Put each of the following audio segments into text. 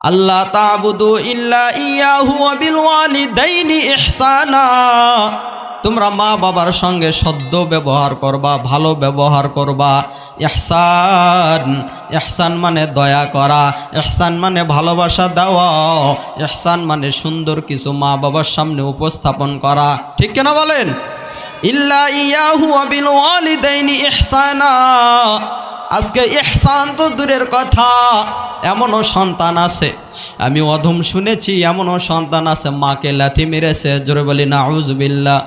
আল্লাহ তা'বুদু ইল্লা ইয়াহু ওয়া বিল ওয়ালিদাইনি ইহসানা। তোমরা মা বাবার সঙ্গে সদ্য ব্যবহার করবা, ভালো ব্যবহার করবা। ইহসান, ইহসান মানে দয়া করা, ইহসান মানে ভালোবাসা দেওয়া, ইহসান মানে সুন্দর কিছু মা বাবার সামনে উপস্থাপন করা। ঠিক কেন বলেন? ইল্লা ইয়াহু ওয়া বিল ওয়ালিদাইনি ইহসানা। আজকে ইহসান তো দূরের কথা, এমনও সন্তান আছে, আমি অধম শুনেছি, এমনও সন্তান আছে মাকে লাথি মেরেছে। জোরে বলি নাউজুবিল্লাহ।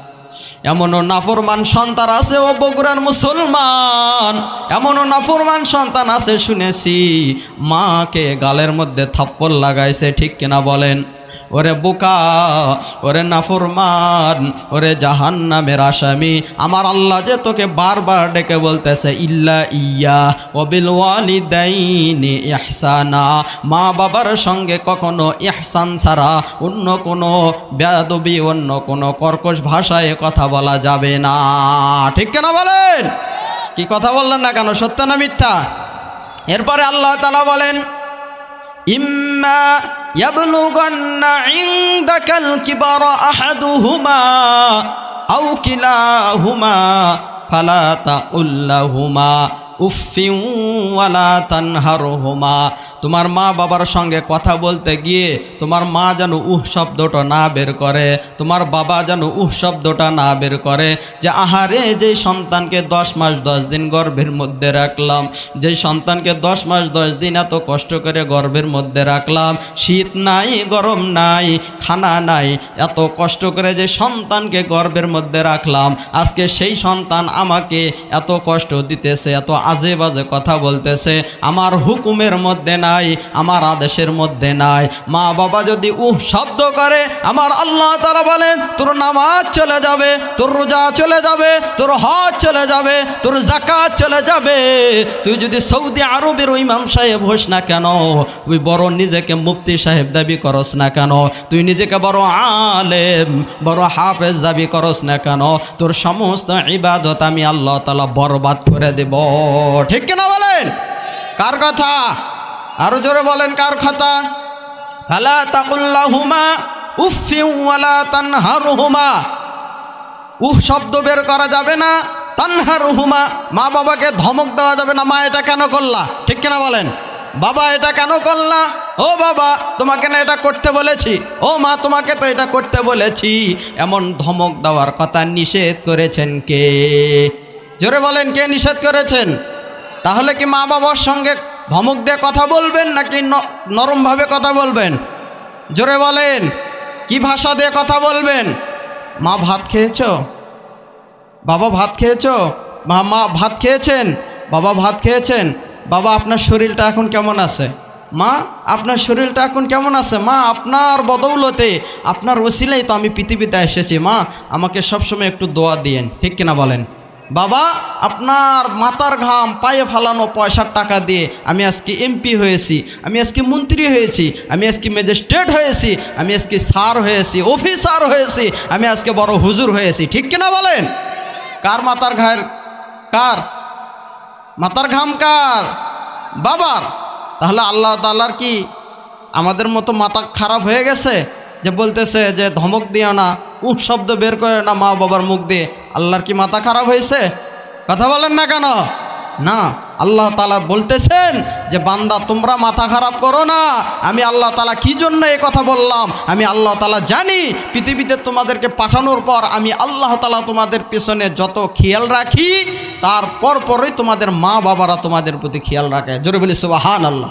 এমনও নাফরমান সন্তান আছে, ও বগুড়ার মুসলমান, এমনও নাফরমান সন্তান আছে শুনেছি মাকে গালের মধ্যে থাপ্পড় লাগাইছে। ঠিক কিনা বলেন? ওরে বোকা, ওরে নাফরমান, ওরে জাহান্নামের আসামি, আমার আল্লাহ যে তোকে বারবার ডেকে বলতেছে ইল্লা ইয়া ওয়া বিল ওয়ালিদাইনি ইহসানা। মা বাবার সঙ্গে কখনো ইহসান ছাড়া অন্য কোনো বেয়াদবি, অন্য কোনো কর্কশ ভাষায় কথা বলা যাবে না। ঠিক কেন বলেন? কি কথা বললেন না কেন? সত্য না মিথ্যা? এরপরে আল্লাহ তাআলা বলেন ইম্মা ইয়াবলুগান্না ইনদাকাল কিবারা আহাদুহুমা আও কিলাহুমা ফালা তাকুল লাহুমা উফিন ওয়ালা তানহারহুমা। তোমার মা বাবার সঙ্গে কথা বলতে গিয়ে তোমার মা যেন উহ শব্দটা না বের করে, তোমার বাবা যেন উহ শব্দটা না বের করে, যে আহারে যে সন্তানকে 10 মাস 10 দিন গর্ভের মধ্যে রাখলাম, যে সন্তানকে 10 মাস 10 দিন এত কষ্ট করে গর্ভের মধ্যে রাখলাম, শীত নাই, গরম নাই, খানা নাই, এত কষ্ট করে যে সন্তানকে গর্ভের মধ্যে রাখলাম, আজকে সেই সন্তান আমাকে এত কষ্ট দিতেছে, এত আজে বাজে কথা বলতেছে, আমার হুকুমের মধ্যে নাই, আমার আদেশের মধ্যে নাই। মা বাবা যদি উহ শব্দ করে, আমার আল্লাহ তাআলা বলেন তোর নামাজ চলে যাবে, তোর রোজা চলে যাবে, তোর হজ চলে যাবে, তোর যাকাত চলে যাবে। তুই যদি সৌদি আরবের ইমাম সাহেব হোস না কেন, তুই বড় নিজেকে মুফতি সাহেব দাবি করস না কেন, তুই নিজেকে বড় আলেম, বড় হাফেজ দাবি করস না কেন, তোর সমস্ত ইবাদত আমি আল্লাহ তাআলা বরবাদ করে দেব। ঠিক কিনা বলেন? কার কথা? আরো জোরে বলেন কার কথা? ফালা তাকুল লাহুমা উফিন ওয়ালা তানহারহুমা। উফ শব্দ বের করা যাবে না, তানহারহুমা মা বাবাকে ধমক দেওয়া যাবে না। মা এটা কেন করলা? ঠিক কিনা বলেন? বাবা এটা কেন করলা? ও বাবা তোমাকে না এটা করতে বলেছি, ও মা তোমাকে তো এটা করতে বলেছি। এমন ধমক দেওয়ার কথা নিষেধ করেছেন কে? জোরে বলেন, কে নিষেধ করেছেন? তাহলে কি মা বাবার সঙ্গে ধমক দিয়ে কথা বলবেন নাকি নরমভাবে কথা বলবেন? জোরে বলেন, কি ভাষা দিয়ে কথা বলবেন? মা ভাত খেয়েছ? বাবা ভাত খেয়েছ? মা ভাত খেয়েছেন? বাবা ভাত খেয়েছেন? বাবা আপনার শরীরটা এখন কেমন আছে? মা আপনার শরীরটা এখন কেমন আছে? মা আপনার বদৌলতে, আপনার ওসিলাই তো আমি পৃথিবীতে এসেছি, মা আমাকে সবসময় একটু দোয়া দিয়েন। ঠিক কিনা বলেন? বাবা আপনার মাথার ঘাম পায়ে ফালানো পয়সার টাকা দিয়ে আমি আজকে এমপি হয়েছি, আমি আজকে মন্ত্রী হয়েছি, আমি আজকে ম্যাজিস্ট্রেট হয়েছি, আমি আজকে স্যার হয়েছি, অফিসার হয়েছি, আমি আজকে বড় হুজুর হয়েছি। ঠিক কিনা বলেন? কার মাথার ঘায়ের? কার মাথার ঘাম? কার? বাবার। তাহলে আল্লাহ তাআলার কি আমাদের মতো মাথা খারাপ হয়ে গেছে যে বলতেছে যে ধমক দিও না, উহ শব্দ বের করে না মা বাবার মুখ দিয়ে? আল্লাহর কি মাথা খারাপ হয়েছে? কথা বলেন না কেন? না, আল্লাহ তাআলা বলতেছেন যে বান্দা তোমরা মাথা খারাপ করো না। আমি আল্লাহ তাআলা কি জন্য এই কথা বললাম, আমি আল্লাহ তাআলা জানি। পৃথিবীতে তোমাদেরকে পাঠানোর পর আমি আল্লাহ তাআলা তোমাদের পেছনে যত খেয়াল রাখি, তারপরই তোমাদের মা বাবারা তোমাদের প্রতি খেয়াল রাখে। জোরে বলি সুবহানাল্লাহ।